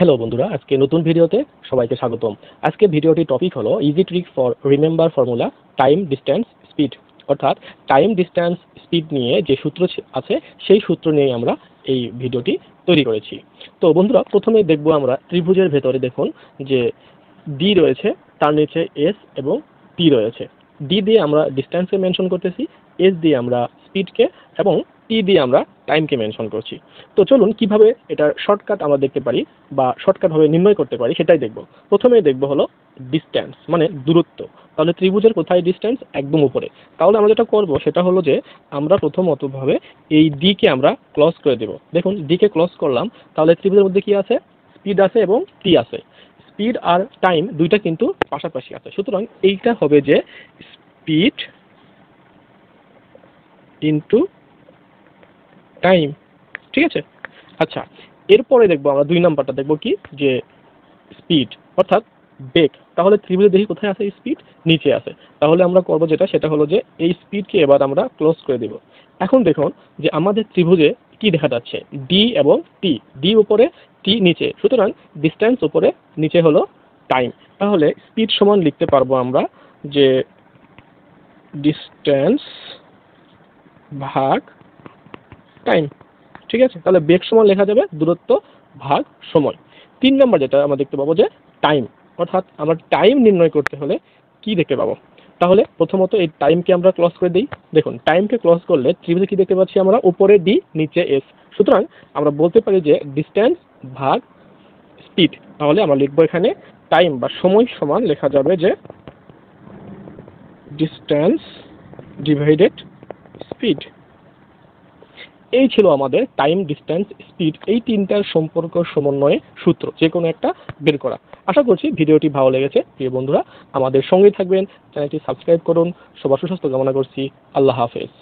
Hello বন্ধুরা, আজকে নতুন ভিডিওতে সবাইকে স্বাগতম। আজকে ভিডিওটির টপিক হলো easy trick for remember formula time distance speed, অর্থাৎ টাইম ডিস্টেন্স স্পিড নিয়ে যে সূত্র আছে সেই সূত্র নিয়ে আমরা এই ভিডিওটি তৈরি করেছি। তো বন্ধুরা, প্রথমেই দেখব আমরা ত্রিভুজের ভেতরে দেখুন যে ডি রয়েছে, তার নিচে এস এবং টি রয়েছে। ডি দিয়ে আমরা ডিস্টেন্সকে মেনশন করতেছি, এস দিয়ে আমরা স্পিডকে এবং টি দিয়ে আমরা টাইমকে মেনশন করছি। তো চলুন কিভাবে এটার শর্টকাট আমরা দেখতে পারি বা শর্টকাটভাবে নির্ণয় করতে পারি সেটাই দেখব। প্রথমেই দেখব হলো ডিস্টেন্স মানে দূরত্ব। তাহলে ত্রিভুজের কোথায় ডিস্টেন্স? একদম উপরে। তাহলে আমরা যেটা করব সেটা হলো যে আমরা প্রথমতভাবে এই ডি কে আমরা ক্লজ করে দেব। দেখুন ডি কে ক্লজ করলাম, তাহলে ত্রিভুজের মধ্যে কি আছে? স্পিড আছে এবং টি আছে। স্পিড আর টাইম দুইটা কিন্তু পাশাপাশি আছে, সুতরাং এইটা হবে যে স্পিড ইনটু টাইম। ঠিক আছে, আচ্ছা এরপরে দেখবো আমরা 2 নাম্বারটা দেখবো কি, যে স্পিড অর্থাৎ বেগ। তাহলে ত্রিভুজে দেখি কোথায় আছে স্পিড? নিচে আছে। তাহলে আমরা করবো যেটা, সেটা হলো যে এই স্পিডকে এবার আমরা ক্লোজ করে দেব। এখন দেখুন যে আমাদের ত্রিভুজে কি দেখা যাচ্ছে, ডি এবং টি, ডি উপরে টি নিচে, সুতরাং ডিস্টেন্স উপরে নিচে হলো টাইম। তাহলে স্পিড সমান লিখতে পারবো আমরা যে ডিস্টেন্স ভাগ টাইম। ঠিক আছে, তাহলে বেগ সমান লেখা যাবে দূরত্ব ভাগ সময়। 3 নম্বর যেটা আমরা দেখতে পাবো যে টাইম, অর্থাৎ আমরা টাইম নির্ণয় করতে হলে কি দেখতে পাবো? তাহলে প্রথমত এই টাইমকে আমরা ক্লজ করে দিই। দেখুন টাইমকে ক্লজ করলে ত্রিভুজে কি দেখতে পাচ্ছি আমরা? উপরে ডি নিচে এস, সুতরাং আমরা বলতে পারি যে ডিস্টেন্স ভাগ স্পিড। তাহলে আমরা লিখবো এখানে টাইম বা সময় সমান লেখা যাবে যে ডিস্টেন্স ডিভাইডেড স্পিড। এই ছিল আমাদের টাইম ডিস্টেন্স স্পিড, এই তিনটার সম্পর্ক সমন্বয়ে সূত্র যে কোনো একটা বের করা। আশা করছি ভিডিওটি ভালো লেগেছে। প্রিয় বন্ধুরা, আমাদের সঙ্গেই থাকবেন, চ্যানেলটি সাবস্ক্রাইব করুন। সবার সুস্বাস্থ্য কামনা করছি। আল্লাহ হাফেজ।